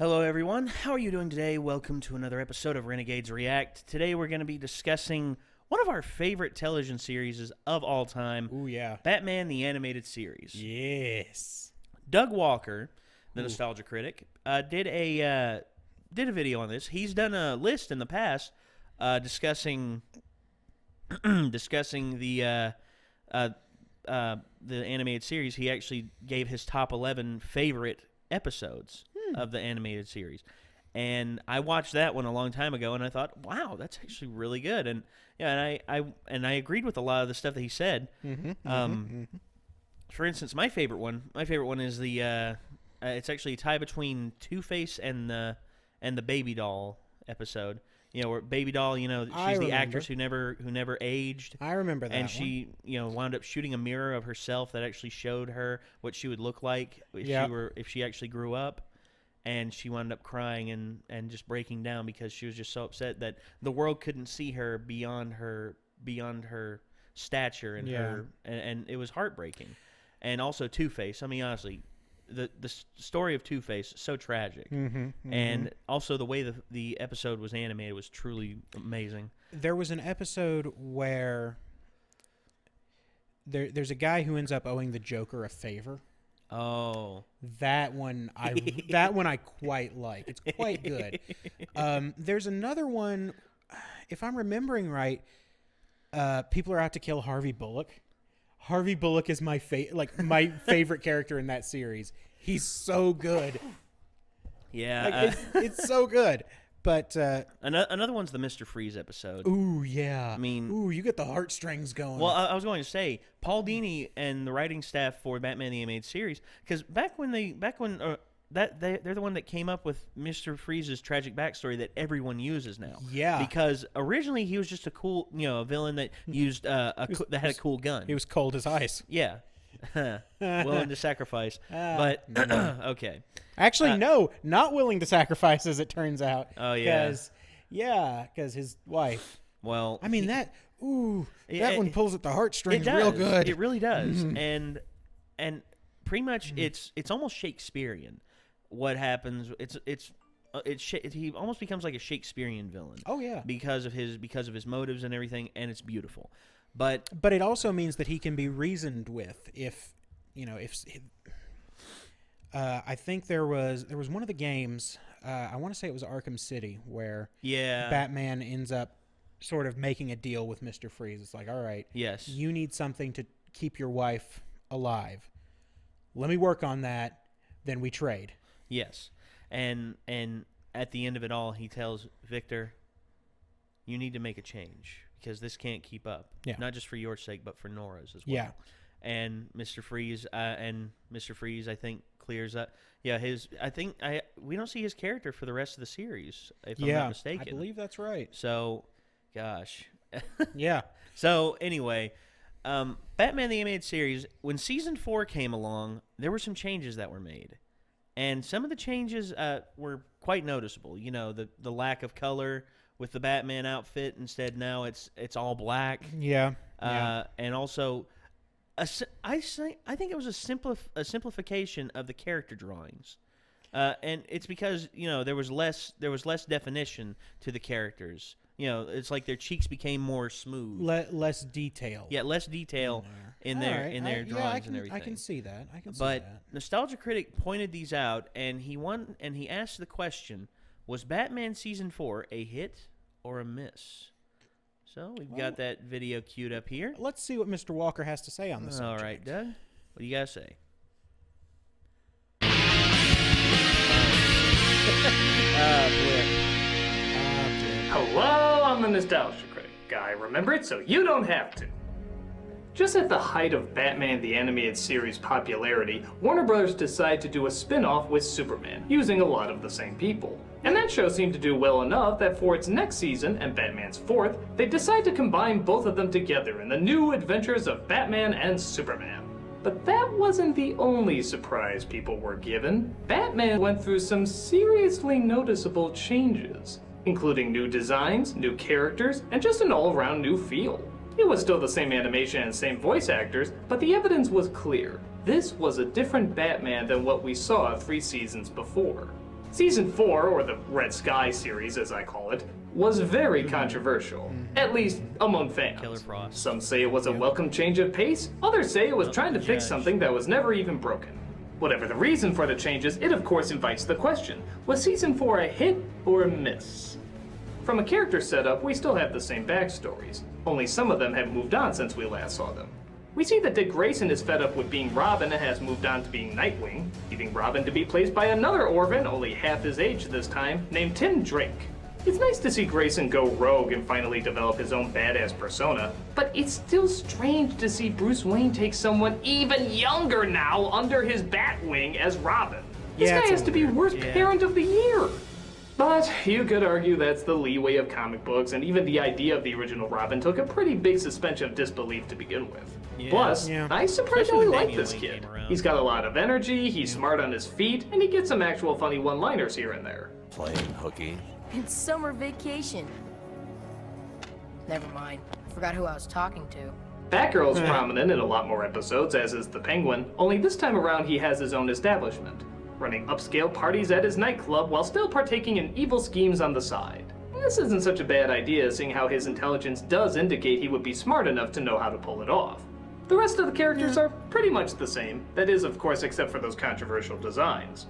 Hello everyone, how are you doing today? Welcome to another episode of Renegades React. Today we're going to be discussing one of our favorite television series of all time. Ooh, yeah. Batman the Animated Series. Yes. Doug Walker, the Nostalgia Critic, did a video on this. He's done a list in the past discussing the animated series. He actually gave his top 11 favorite episodes of the animated series, and I watched that one a long time ago, and I thought, wow, that's actually really good. And yeah, and I agreed with a lot of the stuff that he said. For instance, my favorite one is the it's actually a tie between Two-Face and the Baby Doll episode. You know, where Baby Doll, she's the actress who never aged. I remember that. And she, wound up shooting a mirror of herself that actually showed her what she would look like if she actually grew up. And she wound up crying and just breaking down because she was just so upset that the world couldn't see her beyond her stature and and it was heartbreaking. And also Two-Face. I mean, honestly, the story of Two-Face is so tragic, and also the way the episode was animated was truly amazing. There was an episode where there's a guy who ends up owing the Joker a favor. Oh, that one I quite like. It's quite good. There's another one, if I'm remembering right. People are out to kill Harvey Bullock. Harvey Bullock is my favorite character in that series. He's so good. Yeah, it's so good. But another one's the Mr. Freeze episode. Ooh, yeah. I mean, you get the heartstrings going. Well, I was going to say Paul Dini and the writing staff for Batman the Animated Series, because they're the one that came up with Mr. Freeze's tragic backstory that everyone uses now. Yeah. Because originally he was just a cool, a villain that used that had a cool gun. He was cold as ice. Yeah. Willing to sacrifice. But okay. Actually, no, not willing to sacrifice, as it turns out. Oh yeah. Because his wife. Well, I mean that one pulls at the heartstrings real good. It really does. And pretty much it's almost Shakespearean. What happens? He almost becomes like a Shakespearean villain. Oh yeah. Because of his motives and everything, and it's beautiful. But it also means that he can be reasoned with if I think there was one of the games, I want to say it was Arkham City, where Batman ends up sort of making a deal with Mr. Freeze. It's like, all right, yes, you need something to keep your wife alive. Let me work on that. Then we trade. Yes, and at the end of it all, he tells Victor, you need to make a change because this can't keep up. Yeah. Not just for your sake, but for Nora's as well. Yeah. And Mr. Freeze, I think clears up. Yeah, we don't see his character for the rest of the series, if I'm not mistaken. I believe that's right. So, gosh. Yeah. So anyway, Batman the Animated Series, when Season 4 came along, there were some changes that were made. And some of the changes were quite noticeable. The lack of color with the Batman outfit. Instead, now it's all black. Yeah. And also, I think it was a simplification of the character drawings. And it's because there was less definition to the characters. It's like their cheeks became more smooth. Less detail. Yeah, less detail in their drawings and everything. I can see that. But Nostalgia Critic pointed these out, and he asked the question: was Batman Season 4 a hit or a miss? So we've got that video queued up here. Let's see what Mr. Walker has to say on this. All right, Doug, what do you guys say? Hello, I'm the Nostalgia Critic guy. Remember it so you don't have to. Just at the height of Batman the Animated Series popularity, Warner Bros. Decided to do a spin-off with Superman, using a lot of the same people. And that show seemed to do well enough that for its next season, and Batman's fourth, they decided to combine both of them together in the new adventures of Batman and Superman. But that wasn't the only surprise people were given. Batman went through some seriously noticeable changes, including new designs, new characters, and just an all-around new feel. It was still the same animation and same voice actors, but the evidence was clear. This was a different Batman than what we saw 3 seasons before. Season 4, or the Red Sky series as I call it, was very controversial, at least among fans. Killer Frost. Some say it was a welcome change of pace, others say it was trying to fix Judge. something that was never even broken. Whatever the reason for the changes, it of course invites the question, was Season 4 a hit or a miss? From a character setup, we still have the same backstories, only some of them have moved on since we last saw them. We see that Dick Grayson is fed up with being Robin and has moved on to being Nightwing, leaving Robin to be placed by another Orphan, only half his age this time, named Tim Drake. It's nice to see Grayson go rogue and finally develop his own badass persona, but it's still strange to see Bruce Wayne take someone even younger now under his Batwing as Robin. This Yeah, guy it's has a to be weird- worst yeah. parent of the year. But you could argue that's the leeway of comic books, and even the idea of the original Robin took a pretty big suspension of disbelief to begin with. Yeah. Plus, Yeah. I Especially surprisingly when like Damian this Wayne kid. came around. He's got a lot of energy, he's smart on his feet, and he gets some actual funny one-liners here and there. Playing hooky. It's summer vacation. Never mind. Forgot who I was talking to. Batgirl's prominent in a lot more episodes, as is the Penguin, only this time around he has his own establishment, running upscale parties at his nightclub while still partaking in evil schemes on the side. This isn't such a bad idea, seeing how his intelligence does indicate he would be smart enough to know how to pull it off. The rest of the characters are pretty much the same, that is, of course, except for those controversial designs.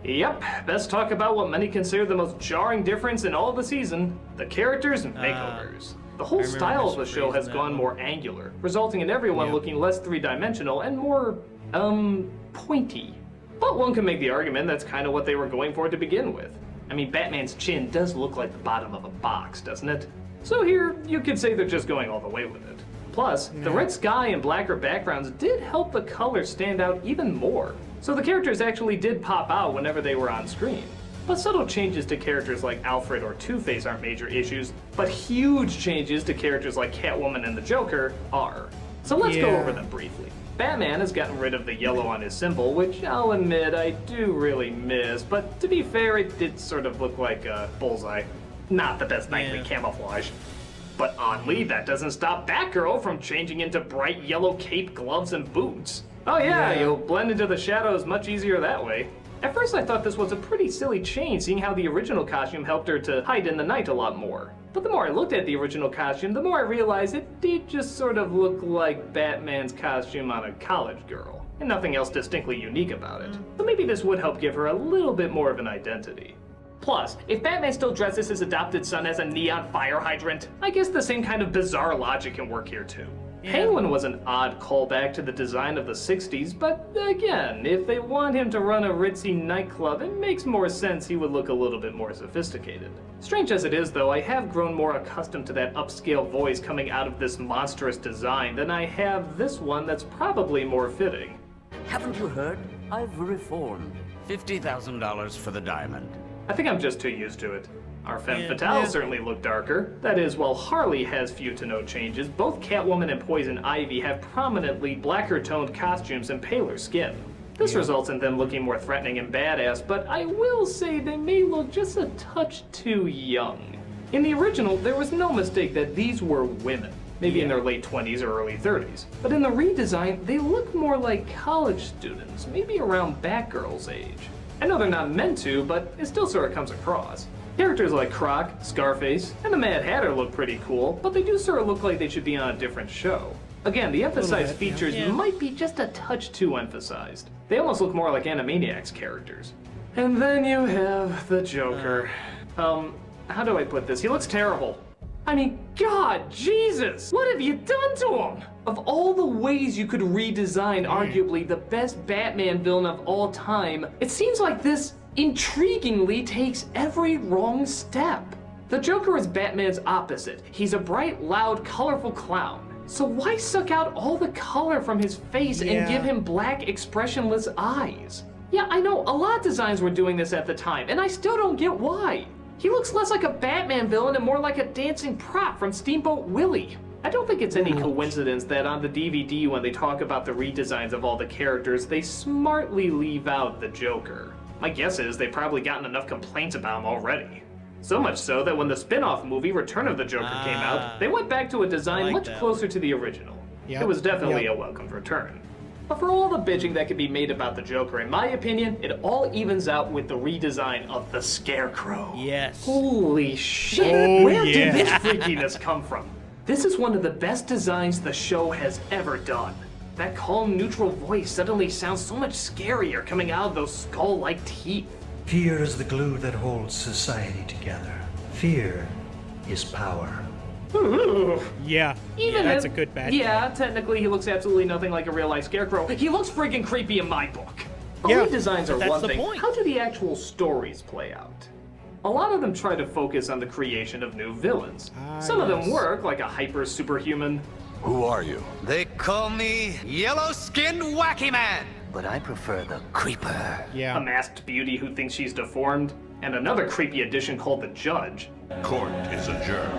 Yep, let's talk about what many consider the most jarring difference in all the season, the characters' makeovers. The whole remember style of the Mr. show Freeze has in that gone one. more angular, resulting in everyone looking less three-dimensional and more, pointy. But one can make the argument that's kind of what they were going for to begin with. I mean, Batman's chin does look like the bottom of a box, doesn't it? So here, you could say they're just going all the way with it. Plus, the red sky and blacker backgrounds did help the colors stand out even more. So the characters actually did pop out whenever they were on screen. But subtle changes to characters like Alfred or Two-Face aren't major issues, but huge changes to characters like Catwoman and the Joker are. So let's go Yeah. over them briefly. Batman has gotten rid of the yellow on his symbol, which I'll admit I do really miss, but to be fair, it did sort of look like a bullseye. Not the best nightly Yeah. camouflage. But oddly, that doesn't stop Batgirl from changing into bright yellow cape, gloves, and boots. Oh yeah, you'll blend into the shadows much easier that way. At first I thought this was a pretty silly change, seeing how the original costume helped her to hide in the night a lot more. But the more I looked at the original costume, the more I realized it did just sort of look like Batman's costume on a college girl, and nothing else distinctly unique about it. So maybe this would help give her a little bit more of an identity. Plus, if Batman still dresses his adopted son as a neon fire hydrant, I guess the same kind of bizarre logic can work here too. Penguin was an odd callback to the design of the 60s, but again, if they want him to run a ritzy nightclub, it makes more sense he would look a little bit more sophisticated. Strange as it is though, I have grown more accustomed to that upscale voice coming out of this monstrous design than I have this one that's probably more fitting. Haven't you heard? I've reformed. $50,000 for the diamond. I think I'm just too used to it. Our femme Yeah. fatale certainly look darker. That is, while Harley has few to no changes, both Catwoman and Poison Ivy have prominently blacker toned costumes and paler skin. This results in them looking more threatening and badass, but I will say they may look just a touch too young. In the original, there was no mistake that these were women, maybe in their late 20s or early 30s. But in the redesign, they look more like college students, maybe around Batgirl's age. I know they're not meant to, but it still sort of comes across. Characters like Croc, Scarface, and the Mad Hatter look pretty cool, but they do sort of look like they should be on a different show. Again, the emphasized bit, yeah. features Yeah. might be just a touch too emphasized. They almost look more like Animaniacs characters. And then you have the Joker. How do I put this? He looks terrible. I mean, God, Jesus! What have you done to him? Of all the ways you could redesign arguably the best Batman villain of all time, it seems like this intriguingly takes every wrong step. The Joker is Batman's opposite. He's a bright, loud, colorful clown. So why suck out all the color from his face and give him black, expressionless eyes? Yeah, I know a lot of designs were doing this at the time, and I still don't get why. He looks less like a Batman villain and more like a dancing prop from Steamboat Willie. I don't think it's any coincidence that on the DVD, when they talk about the redesigns of all the characters, they smartly leave out the Joker. My guess is they've probably gotten enough complaints about him already. So much so that when the spin-off movie Return of the Joker came out, they went back to a design like much that closer to the original. Yep, It was definitely yep. a welcomed return. But for all the bitching that can be made about the Joker, in my opinion, it all evens out with the redesign of the Scarecrow. Yes. Holy shit! Oh, Where yeah. did this freakiness come from? This is one of the best designs the show has ever done. That calm, neutral voice suddenly sounds so much scarier coming out of those skull-like teeth. Fear is the glue that holds society together. Fear is power. Ooh. Yeah. Even That's if- a good bad Yeah, guy. technically he looks absolutely nothing like a real-life Scarecrow. He looks freaking creepy in my book. Yeah, Redesigns are that's one the thing. point. How do the actual stories play out? A lot of them try to focus on the creation of new villains. Some of them yes. work, like a hyper-superhuman. Who are you? They call me Yellow-Skinned Wacky Man, but I prefer the Creeper. Yeah. A masked beauty who thinks she's deformed, and another creepy addition called the Judge. Court is adjourned.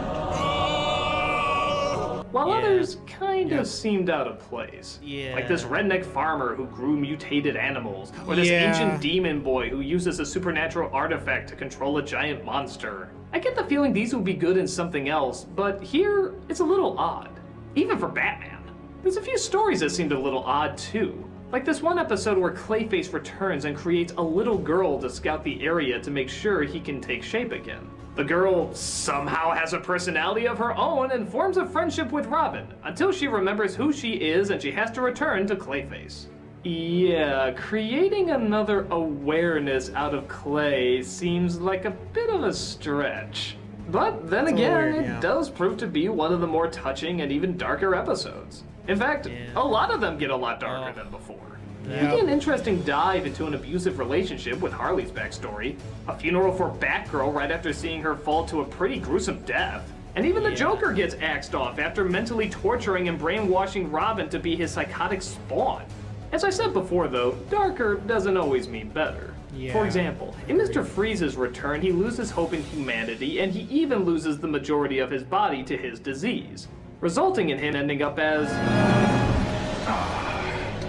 While Yeah. others kind of seemed out of place. Yeah. Like this redneck farmer who grew mutated animals, or this Yeah. ancient demon boy who uses a supernatural artifact to control a giant monster. I get the feeling these would be good in something else, but here it's a little odd. Even for Batman. There's a few stories that seemed a little odd too. Like this one episode where Clayface returns and creates a little girl to scout the area to make sure he can take shape again. The girl somehow has a personality of her own and forms a friendship with Robin, until she remembers who she is and she has to return to Clayface. Yeah, creating another awareness out of Clay seems like a bit of a stretch. But then It's a little again, weird, it yeah. does prove to be one of the more touching and even darker episodes. In fact, a lot of them get a lot darker than before. We Yep. get an interesting dive into an abusive relationship with Harley's backstory, a funeral for Batgirl right after seeing her fall to a pretty gruesome death, and even the Joker gets axed off after mentally torturing and brainwashing Robin to be his psychotic spawn. As I said before though, darker doesn't always mean better. Yeah. For example, in Mr. Freeze's return, he loses hope in humanity, and he even loses the majority of his body to his disease, resulting in him ending up as...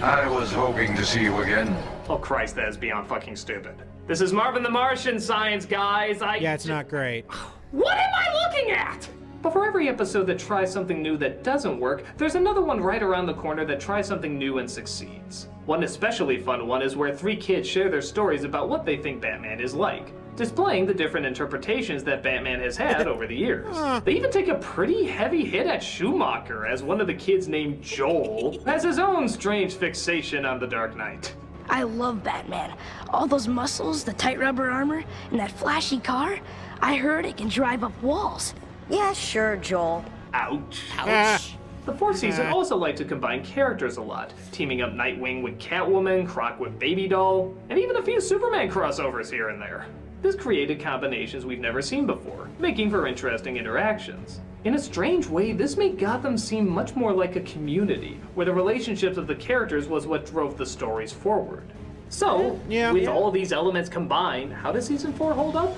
I was hoping to see you again. Oh Christ, that is beyond fucking stupid. This is Marvin the Martian, science guys. Yeah, it's not great. What am I looking at? But for every episode that tries something new that doesn't work, there's another one right around the corner that tries something new and succeeds. One especially fun one is where 3 kids share their stories about what they think Batman is like, displaying the different interpretations that Batman has had over the years. They even take a pretty heavy hit at Schumacher, as one of the kids named Joel has his own strange fixation on the Dark Knight. I love Batman. All those muscles, the tight rubber armor, and that flashy car. I heard it can drive up walls. Yeah, sure, Joel. Ouch. Ouch. The 4th season also liked to combine characters a lot, teaming up Nightwing with Catwoman, Croc with Baby Doll, and even a few Superman crossovers here and there. This created combinations we've never seen before, making for interesting interactions. In a strange way, this made Gotham seem much more like a community, where the relationships of the characters was what drove the stories forward. So, with all these elements combined, how does Season 4 hold up?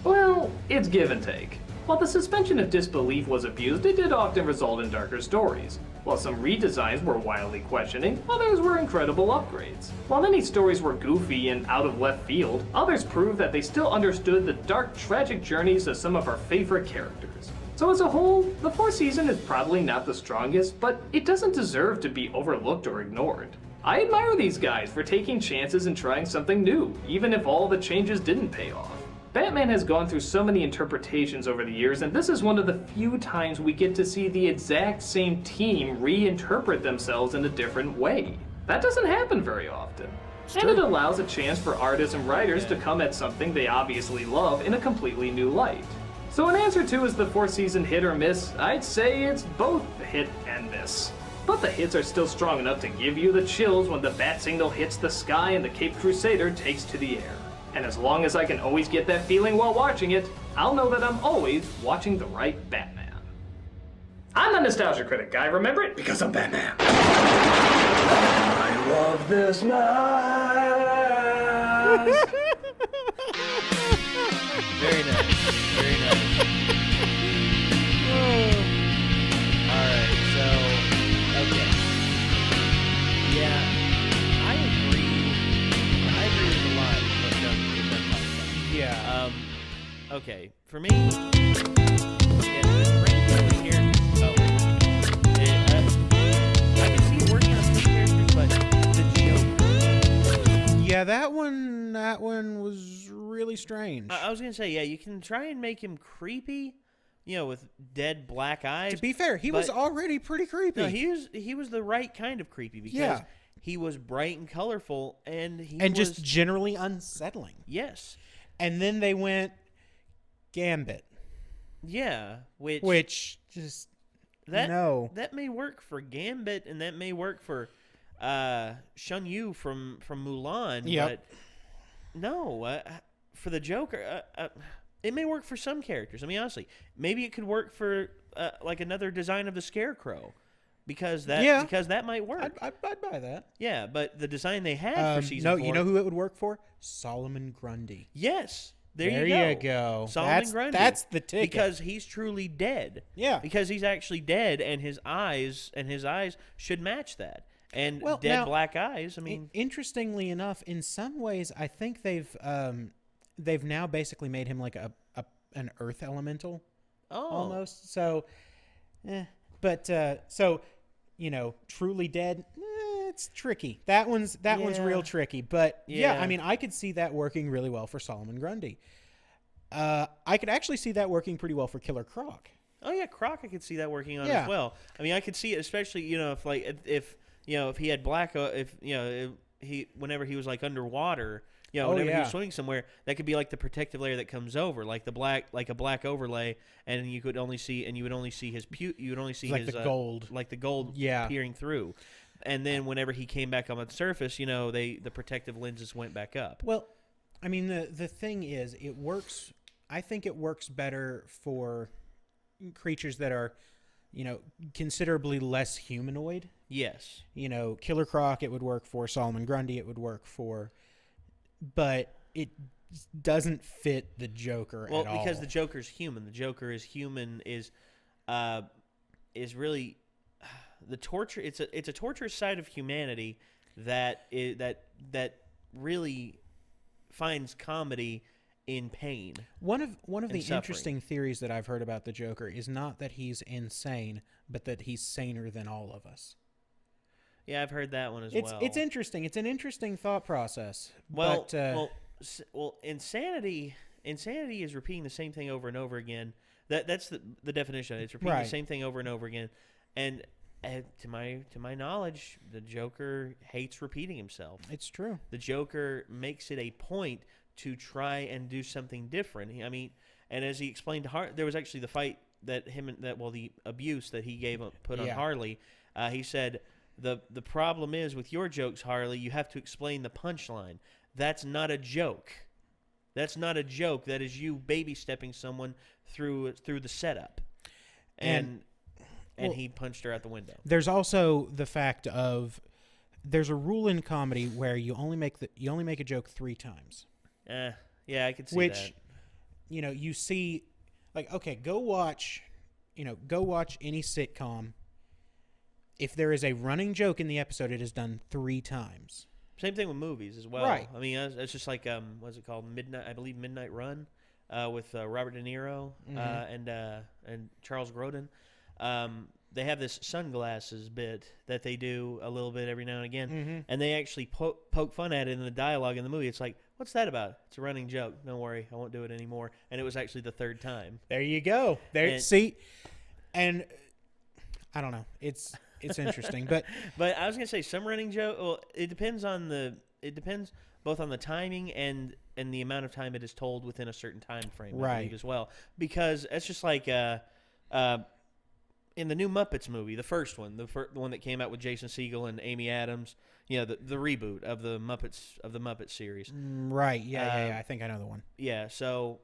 Well, it's give and take. While the suspension of disbelief was abused, it did often result in darker stories. While some redesigns were wildly questioning, others were incredible upgrades. While many stories were goofy and out of left field, others proved that they still understood the dark, tragic journeys of some of our favorite characters. So as a whole, the 4th season is probably not the strongest, but it doesn't deserve to be overlooked or ignored. I admire these guys for taking chances and trying something new, even if all the changes didn't pay off. Batman has gone through so many interpretations over the years, and this is one of the few times we get to see the exact same team reinterpret themselves in a different way. That doesn't happen very often. And it allows a chance for artists and writers to come at something they obviously love in a completely new light. So in answer to is the 4th season hit or miss, I'd say it's both hit and miss. But the hits are still strong enough to give you the chills when the bat signal hits the sky and the Caped Crusader takes to the air. And as long as I can always get that feeling while watching it, I'll know that I'm always watching the right Batman. I'm the Nostalgia Critic guy, remember it? Because I'm Batman. I love this mask. Very nice. Very nice. Alright, so, okay. Yeah, I agree with a lot of what Doug talked about. Yeah. Okay, for me, Renegades here, I can see working on some characters, but Yeah, that one was really strange. I was gonna say, yeah, you can try and make him creepy, with dead black eyes. To be fair, he was already pretty creepy. No, he was the right kind of creepy because he was bright and colorful, and just generally unsettling. Yes. And then they went Gambit. Yeah, which just no. That may work for Gambit, and that may work for Shun Yu from Mulan. Yep. But no, for the Joker, it may work for some characters. I mean, honestly, maybe it could work for like another design of the Scarecrow, because that might work. I'd buy that. Yeah, but the design they had for season 4. You know who it would work for? Solomon Grundy. Yes. There you go. Solomon Grundy. That's the ticket. Because he's truly dead. Yeah. Because he's actually dead, and his eyes should match that. And black eyes. I mean, interestingly enough, in some ways, I think they've now basically made him like an Earth elemental. Oh. Almost. So, but truly dead. It's tricky. That one's real tricky. But yeah, I mean, I could see that working really well for Solomon Grundy. I could actually see that working pretty well for Killer Croc. Oh yeah, Croc, I could see that working on as well. I mean, I could see it, especially if he had black, whenever he was like underwater. Whenever he was swimming somewhere, that could be like the protective layer that comes over, like a black overlay, and you would only see his the gold, peering through. And then whenever he came back on the surface, the protective lenses went back up. Well, I mean, the thing is, it works. I think it works better for creatures that are, considerably less humanoid. Yes. Killer Croc, it would work for. Solomon Grundy, it would work for. But it doesn't fit the Joker at all. Well, because the Joker's human. The Joker is human. Is really the torture. It's a torturous side of humanity that really finds comedy in pain. One of the suffering. Interesting theories that I've heard about the Joker is not that he's insane, but that he's saner than all of us. Yeah, I've heard that one as well. It's interesting. It's an interesting thought process. Well, insanity is repeating the same thing over and over again. That's the definition. It's repeating the same thing over and over again. And to my knowledge, the Joker hates repeating himself. It's true. The Joker makes it a point to try and do something different. I mean, and as he explained to Harley, there was actually the fight that the abuse that he put on Harley. He said, The problem is with your jokes, Harley, you have to explain the punchline. That's not a joke. That's not a joke. That is you baby-stepping someone through the setup. And he punched her out the window. There's also the fact of there's a rule in comedy where you only make a joke 3 times. Yeah, I could see that. Which, you see, like, okay, go watch any sitcom. If there is a running joke in the episode, it is done 3 times. Same thing with movies as well. Right. I mean, it's just like what's it called? Midnight Run, with Robert De Niro and Charles Grodin. They have this sunglasses bit that they do a little bit every now and again, and they actually poke fun at it in the dialogue in the movie. It's like, what's that about? It's a running joke. Don't worry, I won't do it anymore. And it was actually the 3rd time. There you go. And I don't know. It's interesting, but I was gonna say some running joke. Well, it depends both on the timing and the amount of time it is told within a certain time frame, I believe, as well. Because it's just like in the new Muppets movie, the first one, the one that came out with Jason Segel and Amy Adams, the reboot of the Muppets series. Right. Yeah. I think I know the one. Yeah. So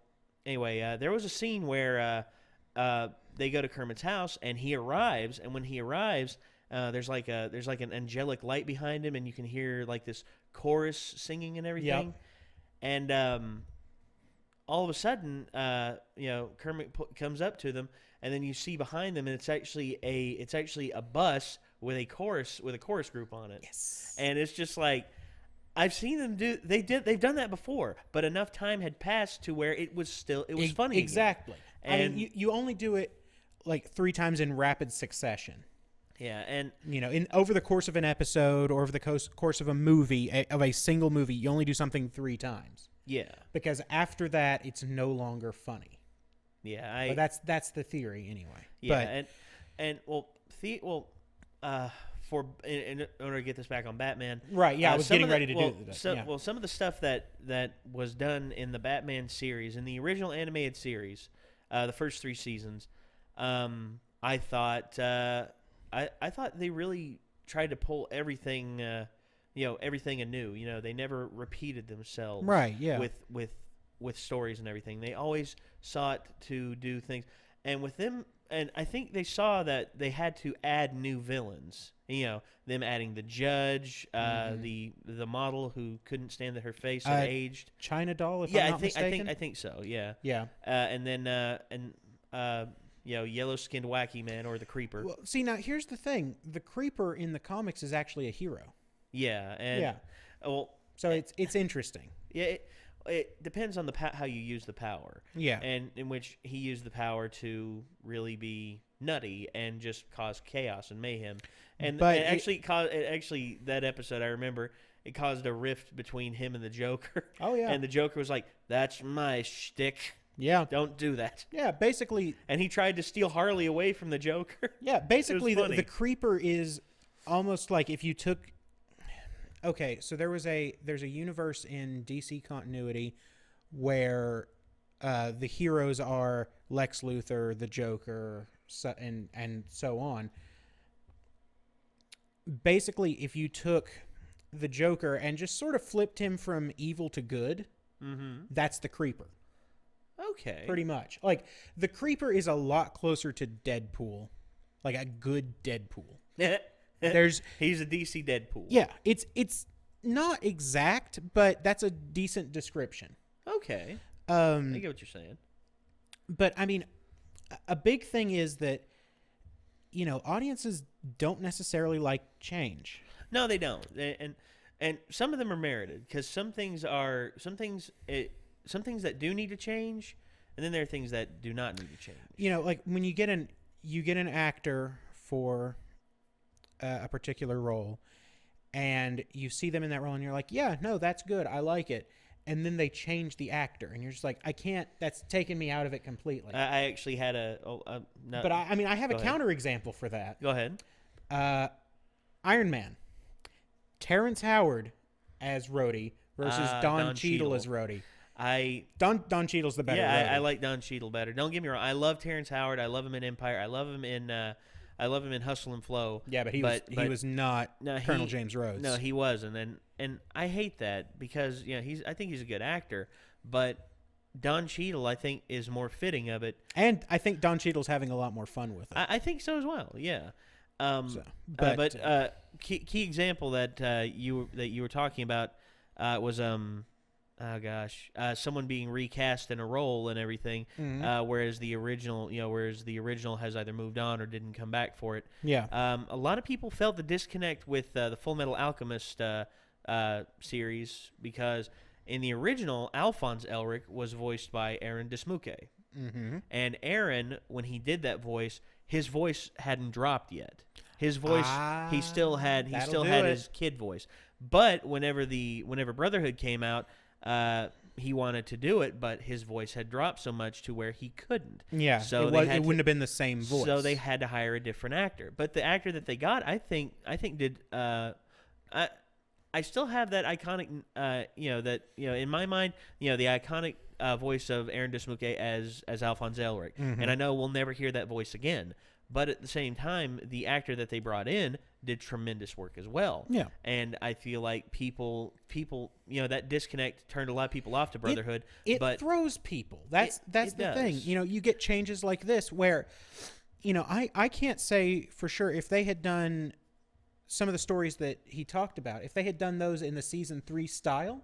anyway, there was a scene where they go to Kermit's house and he arrives, and when he arrives, there's like an angelic light behind him, and you can hear like this chorus singing and everything. Yep. And all of a sudden, Kermit comes up to them, and then you see behind them, and it's actually a bus with a chorus group on it. Yes. And it's just like, I've seen them they've done that before, but enough time had passed to where it was funny. Exactly. And I mean, you only do it like 3 times in rapid succession. Yeah, and over the course of an episode or over the course of a movie, of a single movie, you only do something 3 times. Yeah. Because after that, it's no longer funny. Yeah, but that's the theory anyway. Yeah, in order to get this back on Batman, right? Yeah, I was getting ready to do that. Well, some of the stuff that was done in the Batman series, in the original animated series, the first 3 seasons, I thought they really tried to pull everything, everything anew. They never repeated themselves, right? Yeah, with stories and everything. They always sought to do things, and with them, and I think they saw that they had to add new villains. Them adding the judge, the model who couldn't stand that her face had aged. China Doll, if I'm not mistaken. I think so. Yeah. Yeah. And then yellow-skinned wacky man, or the Creeper. Well, see, now here's the thing: the Creeper in the comics is actually a hero. Yeah. And, well, so it's interesting. Yeah. It depends on how you use the power. Yeah. And in which he used the power to really be nutty and just cause chaos and mayhem. And actually that episode, I remember, it caused a rift between him and the Joker. Oh, yeah. And the Joker was like, "That's my shtick. Yeah. Don't do that." Yeah, basically. And he tried to steal Harley away from the Joker. Yeah, basically the Creeper is almost like if you took... Okay, so there's a universe in DC continuity where the heroes are Lex Luthor, the Joker, and so on. Basically, if you took the Joker and just sort of flipped him from evil to good, that's the Creeper. Okay. Pretty much. Like, the Creeper is a lot closer to Deadpool, like a good Deadpool. He's a DC Deadpool. Yeah, it's not exact, but that's a decent description. Okay. I get what you're saying. But I mean, a big thing is that audiences don't necessarily like change. No, they don't. And some of them are merited, because some things that do need to change, and then there are things that do not need to change. Like when you get an actor for a particular role, and you see them in that role, and you're like, yeah, no, that's good, I like it, and then they change the actor, and you're just like, I can't. That's taken me out of it completely. I actually had but I have a counterexample for that. Go ahead. Iron Man, Terrence Howard as Rhodey versus Don Cheadle as Rhodey. Don Cheadle's the better. Yeah, I like Don Cheadle better. Don't get me wrong. I love Terrence Howard. I love him in Empire. I love him in Hustle and Flow. Yeah, but he was not Colonel James Rhodes. No, he wasn't, and I hate that, because I think he's a good actor, but Don Cheadle, I think, is more fitting of it. And I think Don Cheadle's having a lot more fun with it. I think so as well. Yeah. Key example that you were talking about was someone being recast in a role and everything, whereas the original has either moved on or didn't come back for it. Yeah. A lot of people felt the disconnect with the Full Metal Alchemist series, because in the original, Alphonse Elric was voiced by Aaron Desmuke. Mm-hmm. And Aaron, when he did that voice, his voice hadn't dropped yet. His voice, he still had his kid voice. But whenever Brotherhood came out, he wanted to do it, but his voice had dropped so much to where he couldn't. Yeah, so it wouldn't have been the same voice. So they had to hire a different actor. But the actor that they got, I think did. I still have that iconic, in my mind, the iconic voice of Aaron Desmuke as Alphonse Elric. Mm-hmm. And I know we'll never hear that voice again. But at the same time, the actor that they brought in did tremendous work as well. Yeah. And I feel like people, that disconnect turned a lot of people off to Brotherhood. It throws people. That's the thing. You get changes like this where, I can't say for sure if they had done some of the stories that he talked about, if they had done those in the season 3 style,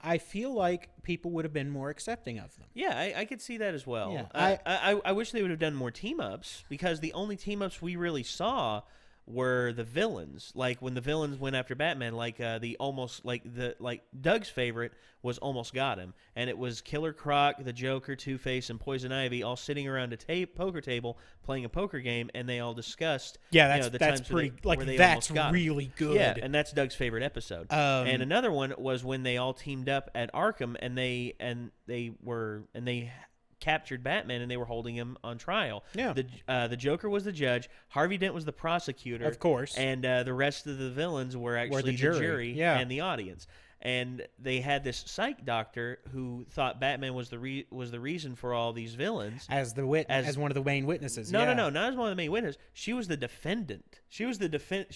I feel like people would have been more accepting of them. Yeah, I could see that as well. Yeah, I wish they would have done more team-ups, because the only team-ups we really saw were the villains. Like when the villains went after Batman, like Doug's favorite was Almost Got Him, and it was Killer Croc, the Joker, Two-Face, and Poison Ivy all sitting around a poker table playing a poker game, and they all discussed the that's times pretty where they that's almost got him. really good. Yeah, and that's Doug's favorite episode. And another one was when they all teamed up at Arkham, and they captured Batman, and they were holding him on trial. Yeah. The Joker was the judge, Harvey Dent was the prosecutor, of course, and the rest of the villains were actually the jury and the audience. And they had this psych doctor who thought Batman was the reason for all these villains as one of the main witnesses. No, not as one of the main witnesses. She was the defendant. She was the defendant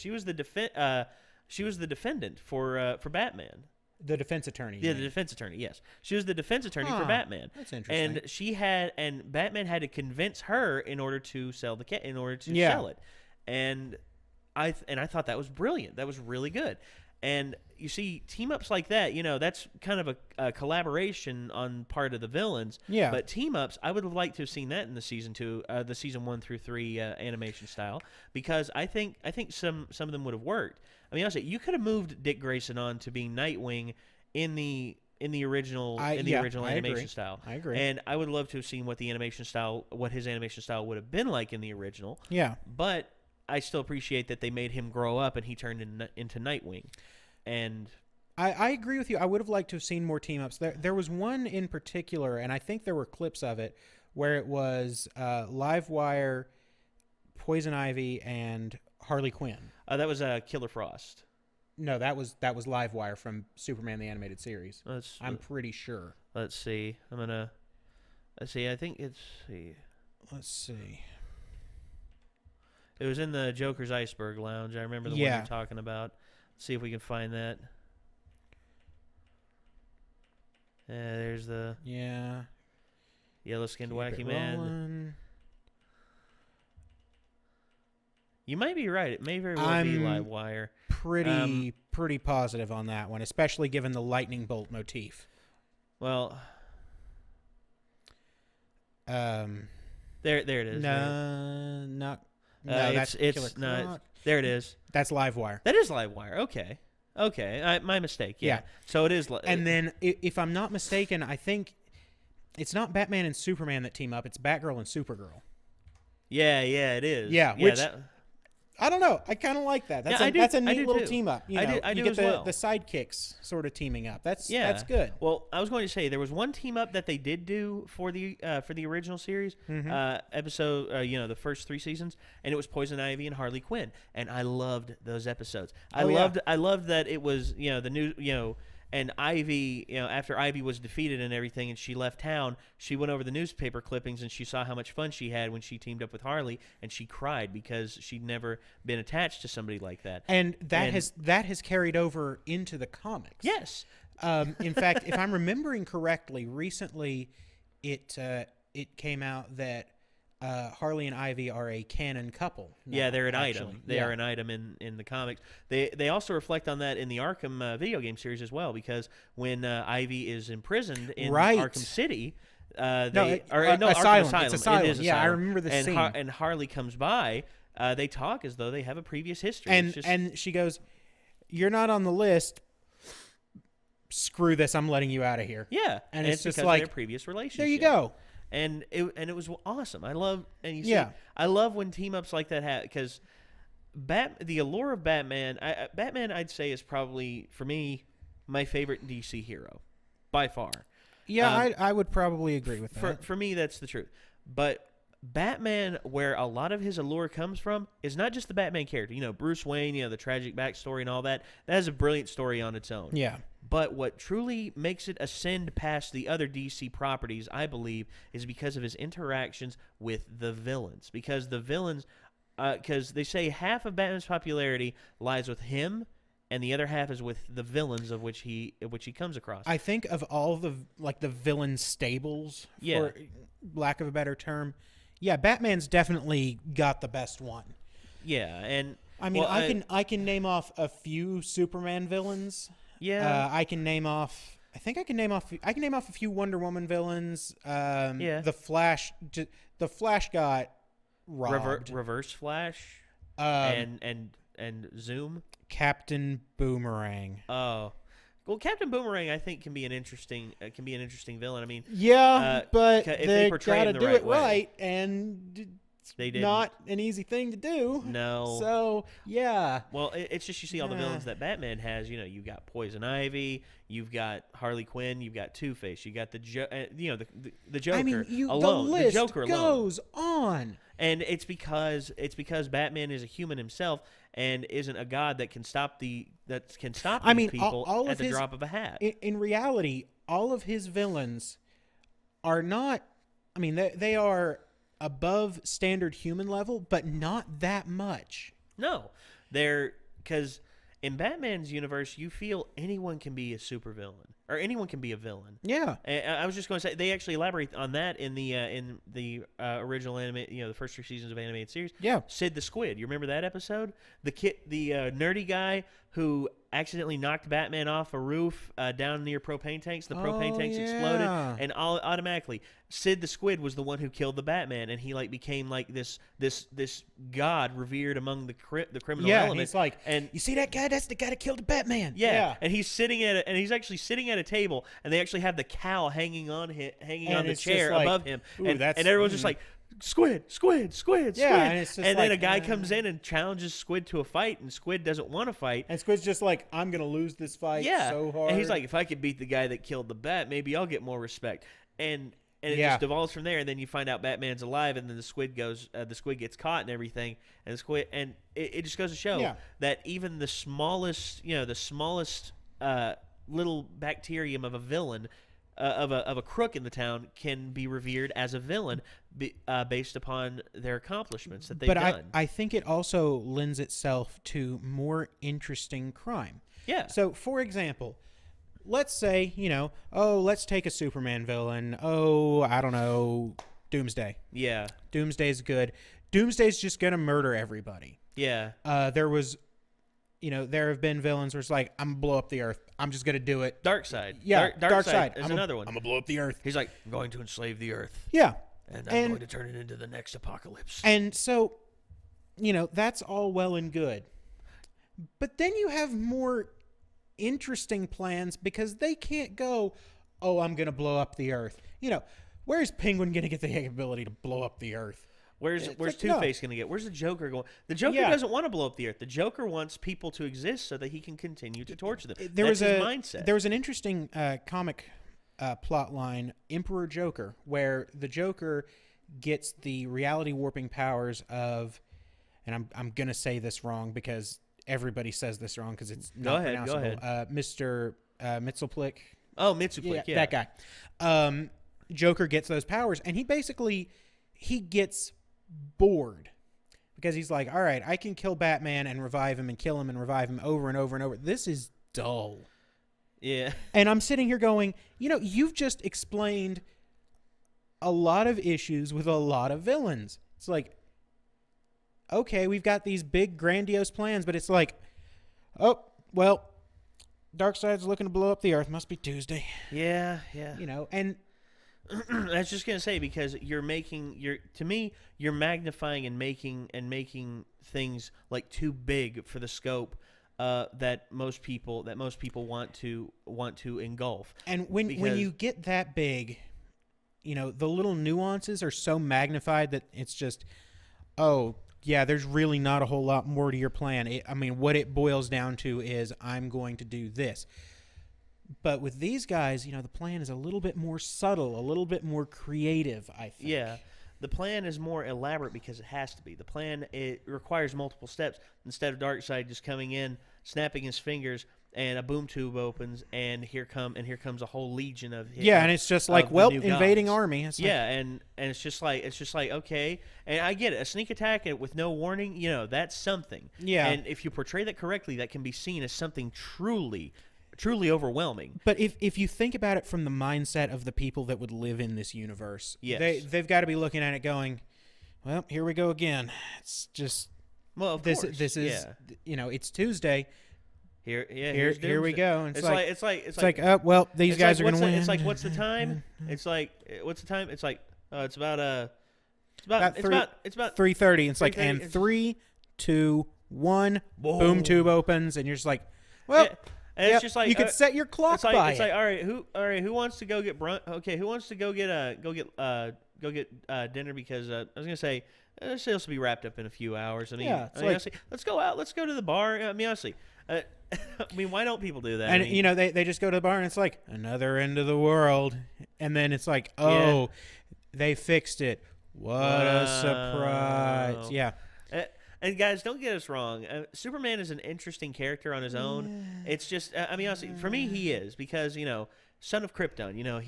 for Batman. The defense attorney. Yeah, the defense attorney. Yes, she was the defense attorney for Batman. That's interesting. And Batman had to convince her in order to sell sell it. And I thought that was brilliant. That was really good. And you see team ups like that, that's kind of a collaboration on part of the villains. Yeah. But team ups, I would have liked to have seen that in the season 1 through 3 animation style, because I think some of them would have worked. I mean, honestly, you could have moved Dick Grayson on to being Nightwing in the original animation style. I agree. And I would love to have seen what his animation style would have been like in the original. Yeah. But I still appreciate that they made him grow up and he turned into Nightwing. And I agree with you. I would have liked to have seen more team ups. There was one in particular, and I think there were clips of it, where it was Livewire, Poison Ivy, and Harley Quinn. That was Killer Frost. No, that was Livewire from Superman the Animated Series. I'm pretty sure. Let's see. Let's see. I think it's. Let's see. It was in the Joker's Iceberg Lounge. I remember the one you're talking about. Let's see if we can find that. There's the yellow-skinned wacky man. You might be right. It may very well be Livewire. Pretty positive on that one, especially given the lightning bolt motif. Well, there it is. No, that's there it is. That's Livewire. That is Livewire. Okay. My mistake. Yeah. So it is. And then, if I'm not mistaken, I think it's not Batman and Superman that team up. It's Batgirl and Supergirl. Yeah, it is. Yeah, which I don't know. I kind of like that. That's a neat little team up. You get the sidekicks sort of teaming up. That's good. Well, I was going to say there was one team up that they did do for the original series episode. The first 3 seasons, and it was Poison Ivy and Harley Quinn, and I loved those episodes. I loved that it was the new And Ivy, after Ivy was defeated and everything, and she left town, she went over the newspaper clippings and she saw how much fun she had when she teamed up with Harley, and she cried because she'd never been attached to somebody like that. And that has carried over into the comics. Yes. In fact, if I'm remembering correctly, recently it came out that Harley and Ivy are a canon couple. Yeah, they're an item. They are an item in the comics. They also reflect on that in the Arkham video game series as well, because when Ivy is imprisoned in Arkham City, Asylum. Arkham Asylum. It is yeah, Asylum. I remember the scene. And Harley comes by. They talk as though they have a previous history. And she goes, "You're not on the list. Screw this. I'm letting you out of here." Yeah, and it's just because like of their previous relationship. There you go. And it was awesome. I love I love when team ups like that happen, because the allure of Batman. Batman, I'd say, is probably for me my favorite DC hero by far. Yeah, I would probably agree with that. For me, that's the truth. But Batman, where a lot of his allure comes from, is not just the Batman character. Bruce Wayne, the tragic backstory and all that. That is a brilliant story on its own. Yeah. But what truly makes it ascend past the other DC properties, I believe, is because of his interactions with the villains. Because the villains, because they say half of Batman's popularity lies with him, and the other half is with the villains of which he comes across. I think of all the villain stables, for lack of a better term. Yeah, Batman's definitely got the best one. Yeah, and I mean, I can name off a few Superman villains. Yeah, I can name off. I think I can name off a few Wonder Woman villains. The Flash got robbed. Reverse Flash. and Zoom. Captain Boomerang. Oh, well, Captain Boomerang, I think, can be an interesting villain. I mean, Yeah, but if they portray him gotta the do right it way. right, and They didn't. not an easy thing to do. No. So yeah. Well, it's just you see all the Yeah. villains that Batman has. You've got Poison Ivy, you've got Harley Quinn, you've got Two-Face, you got the Joker. I mean, alone. the list Joker alone. goes on. And it's because Batman is a human himself and isn't a god that can stop these people all at of the his, drop of a hat. In reality, all of his villains are not. I mean, they are above standard human level, but not that much. No, they're because in Batman's universe, you feel anyone can be a supervillain or anyone can be a villain. Yeah. And I was just going to say they actually elaborate on that in the original anime, the first 3 seasons of animated series. Yeah. Sid the Squid. You remember that episode? The nerdy guy who accidentally knocked Batman off a roof down near propane tanks. The propane tanks exploded, and automatically Sid the Squid was the one who killed the Batman, and he became this god revered among the criminal element. He's like, and you see that guy? That's the guy that killed the Batman. yeah, and he's actually sitting at a table, and they actually have the cow hanging on the chair above him, and everyone's just like, Squid. Yeah, and it's just then a guy comes in and challenges Squid to a fight, and Squid doesn't want to fight. And Squid's just like, I'm gonna lose this fight so hard. And he's like, if I could beat the guy that killed the bat, maybe I'll get more respect. And it just devolves from there, and then you find out Batman's alive, and then the Squid gets caught and everything, and it just goes to show that even the smallest little bacterium of a villain. Of a crook in the town can be revered as a villain based upon their accomplishments that they've done. But I think it also lends itself to more interesting crime. Yeah. So, for example, let's say, let's take a Superman villain. Oh, I don't know, Doomsday. Yeah. Doomsday's good. Doomsday's just going to murder everybody. Yeah. There have been villains where it's like, I'm going to blow up the earth. I'm just going to do it. Darkseid. Yeah, Darkseid is another one. I'm going to blow up the earth. He's like, I'm going to enslave the earth. Yeah. And I'm going to turn it into the next apocalypse. And so, that's all well and good. But then you have more interesting plans because they can't go, oh, I'm going to blow up the earth. Where's Penguin going to get the ability to blow up the earth? Where's Two-Face going to get? Where's the Joker going? The Joker doesn't want to blow up the earth. The Joker wants people to exist so that he can continue to torture them. That's his mindset. There was an interesting comic plot line, Emperor Joker, where the Joker gets the reality warping powers of, and I'm going to say this wrong because everybody says this wrong because it's not pronounceable. Go ahead. Mr. Mxyzptlk. Oh, Mxyzptlk, yeah. That guy. Joker gets those powers, and he gets bored because he's like, all right, I can kill Batman and revive him and kill him and revive him over and over and over. This is dull. Yeah. And I'm sitting here going, you've just explained a lot of issues with a lot of villains. It's like, okay, we've got these big grandiose plans, but it's like, oh, well, Darkseid's looking to blow up the earth. Must be Tuesday. Yeah. And I was just gonna say because you're magnifying and making things like too big for the scope that most people want to engulf. And when you get that big, the little nuances are so magnified that it's just, oh yeah, there's really not a whole lot more to your plan. What it boils down to is I'm going to do this. But with these guys, the plan is a little bit more subtle, a little bit more creative, I think. Yeah. The plan is more elaborate because it has to be. The plan, it requires multiple steps. Instead of Darkseid just coming in, snapping his fingers, and a boom tube opens, and here comes a whole legion of and it's just like, well, invading army. It's and it's just like okay, and I get it. A sneak attack with no warning, that's something. Yeah. And if you portray that correctly, that can be seen as something truly overwhelming. But if you think about it from the mindset of the people that would live in this universe, yes. they've got to be looking at it going, well, here we go again. It's just, well, of this course. is it's Tuesday. Here we go. And it's like well, these guys are going to win. It's like, what's the time? It's like, what's the time? It's like, it's about 3:30. It's like, and 3, 2, 1, Whoa. boom tube opens, and you're just like, well, and it's yep, just like you could set your clock it's like, by it's it. like all right, who wants to go get who wants to go get dinner, because I was gonna say this will be wrapped up in a few hours. I mean, Yeah, it's honestly, let's go out, let's go to the bar. I mean, honestly, I mean, why don't people do that? And I mean, you know, they just go to the bar and it's like another end of the world, and then it's like, oh, they fixed it. What a surprise! Yeah. And guys, don't get us wrong. Superman is an interesting character on his own. It's just, I mean, honestly, for me, he is, because, you know, son of Krypton. You know,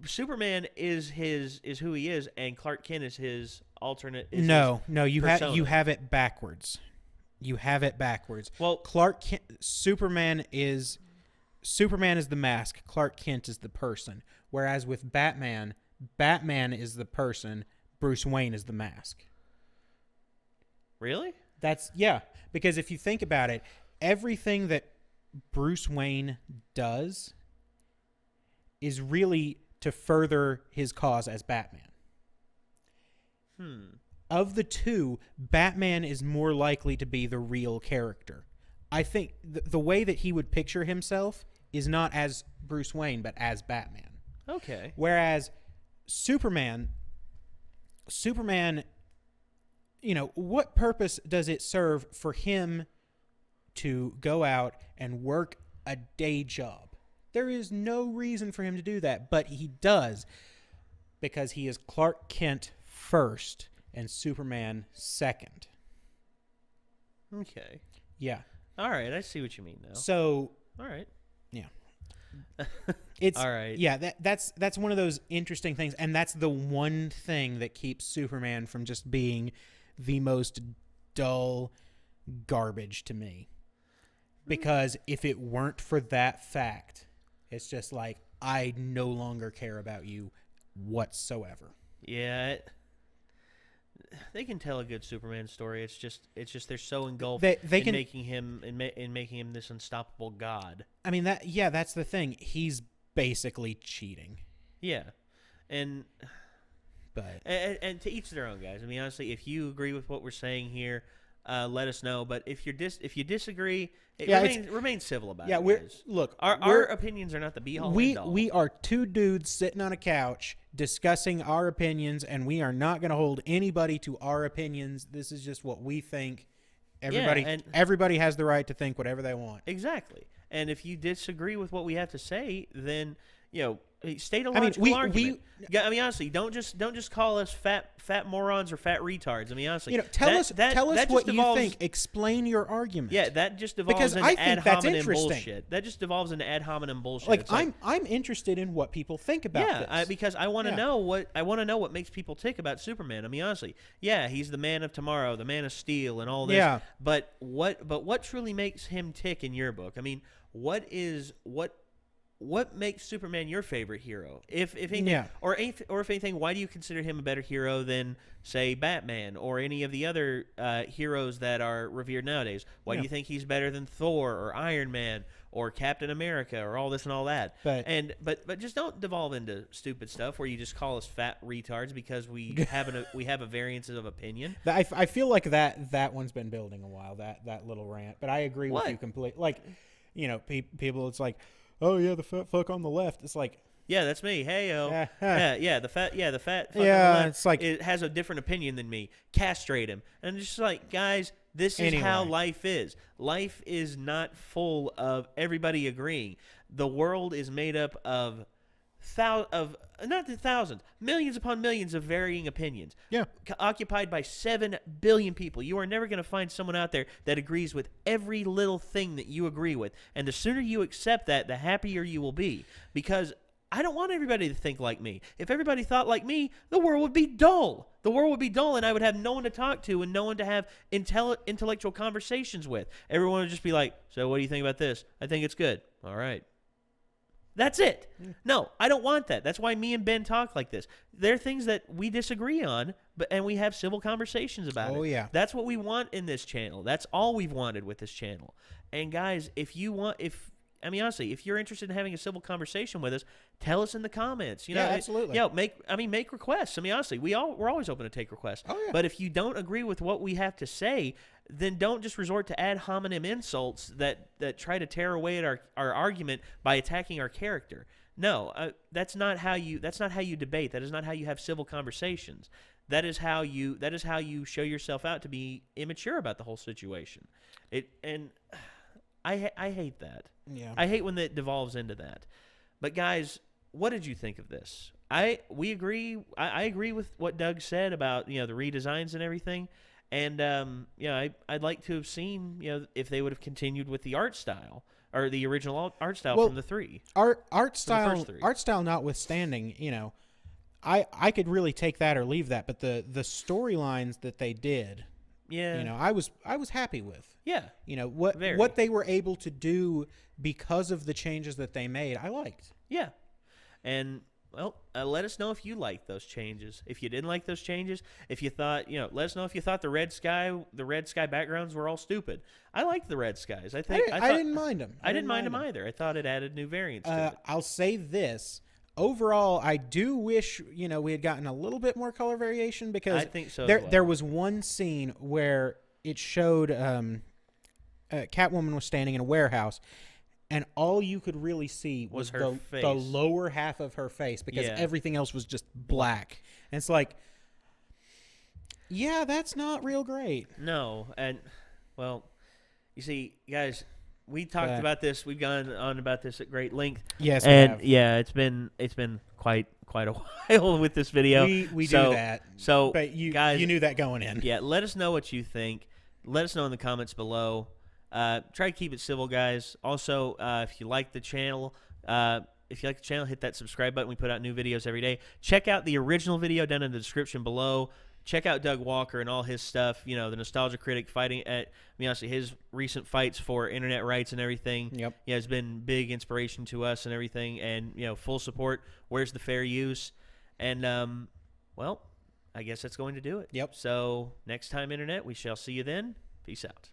Superman is who he is, and Clark Kent is his alternate. No, you have it backwards. You have it backwards. Well, Superman is the mask. Clark Kent is the person. Whereas with Batman is the person. Bruce Wayne is the mask. Really? Because if you think about it, everything that Bruce Wayne does is really to further his cause as Batman. Of the two, Batman is more likely to be the real character. I think the way that he would picture himself is not as Bruce Wayne, but as Batman. Okay. Whereas Superman, you know, what purpose does it serve for him to go out and work a day job? There is no reason for him to do that, but he does, because he is Clark Kent first and Superman second. Okay. Yeah. All right, I see what you mean now. So, all right. Yeah. It's all right. Yeah, that's one of those interesting things, and that's the one thing that keeps Superman from just being the most dull garbage to me. Because if it weren't for that fact, it's just like, I no longer care about you whatsoever. Yeah. They can tell a good Superman story. It's just they're so engulfed in making him this unstoppable god. I mean, that's the thing. He's basically cheating. Yeah. And to each their own, guys. I mean, honestly, if you agree with what we're saying here, let us know. But if you disagree, remain civil about it. Yeah, our opinions are not the be all end all. We are two dudes sitting on a couch discussing our opinions, and we are not going to hold anybody to our opinions. This is just what we think. Everybody has the right to think whatever they want. Exactly. And if you disagree with what we have to say, then state a I mean, logical argument. I mean, honestly, don't just call us fat morons or fat retards. I mean, honestly, tell us what you think. Explain your argument. Yeah, that just devolves into ad hominem bullshit. That just devolves into ad hominem bullshit. Like, I'm interested in what people think about this. Yeah, because I want to know what makes people tick about Superman. I mean, honestly, yeah, he's the Man of Tomorrow, the Man of Steel, and all this. Yeah. But what truly makes him tick in your book? I mean, what makes Superman your favorite hero? If anything, or if anything, why do you consider him a better hero than, say, Batman or any of the other heroes that are revered nowadays? Why do you think he's better than Thor or Iron Man or Captain America or all this and all that? But just don't devolve into stupid stuff where you just call us fat retards because we have a variance of opinion. I feel like that one's been building a while. That little rant, but I agree with you completely. Like, people, it's like, oh yeah, the fat fuck on the left. It's like, yeah, that's me. Hey yo, the fat fuck on the left. It's like, it has a different opinion than me. Castrate him. And it's just like, guys, this is how life is. Life is not full of everybody agreeing. The world is made up of millions upon millions of varying opinions. Yeah. Occupied by 7 billion people. You are never going to find someone out there that agrees with every little thing that you agree with. And the sooner you accept that, the happier you will be. Because I don't want everybody to think like me. If everybody thought like me, the world would be dull. The world would be dull, and I would have no one to talk to and no one to have intellectual conversations with. Everyone would just be like, so what do you think about this? I think it's good. All right. That's it. No, I don't want that. That's why me and Ben talk like this. There are things that we disagree on, and we have civil conversations about it. Oh, yeah. That's what we want in this channel. That's all we've wanted with this channel. And guys, if I mean, honestly, if you're interested in having a civil conversation with us, tell us in the comments. You know, absolutely. Make requests. I mean, honestly, we're always open to take requests. Oh, yeah. But if you don't agree with what we have to say, then don't just resort to ad hominem insults that try to tear away at our argument by attacking our character. No, that's not how you debate. That is not how you have civil conversations. That is how you show yourself out to be immature about the whole situation. I hate that. Yeah. I hate when that devolves into that. But guys, what did you think of this? We agree. I agree with what Doug said about the redesigns and everything. And I'd like to have seen if they would have continued with the art style or the original art style from the 3. Art style, first 3. Art style notwithstanding, I could really take that or leave that, but the storylines that they did, I was happy with. Yeah. What they were able to do because of the changes that they made, I liked. Yeah. And well, let us know if you liked those changes. If you didn't like those changes, if you thought, let us know if you thought the red sky backgrounds were all stupid. I liked the red skies. I didn't mind them. I didn't mind them either. I thought it added new variants to it. I'll say this. Overall, I do wish, we had gotten a little bit more color variation because I think so there was one scene where it showed Catwoman was standing in a warehouse, and all you could really see was her the face. lower half of her face because everything else was just black. And it's like, yeah, that's not real great. No, and, well, you see, guys, we talked about this. We've gone on about this at great length. Yes, and we have. yeah, it's been quite a while with this video. We do that. So, but you knew that going in. Yeah, let us know what you think. Let us know in the comments below. Try to keep it civil, guys. Also, if you like the channel, hit that subscribe button. We put out new videos every day. Check out the original video down in the description below. Check out Doug Walker and all his stuff. The Nostalgia Critic fighting at, honestly, his recent fights for internet rights and everything. Yep. Has been big inspiration to us and everything. And, full support. Where's the fair use? And, well, I guess that's going to do it. Yep. So next time, internet, we shall see you then. Peace out.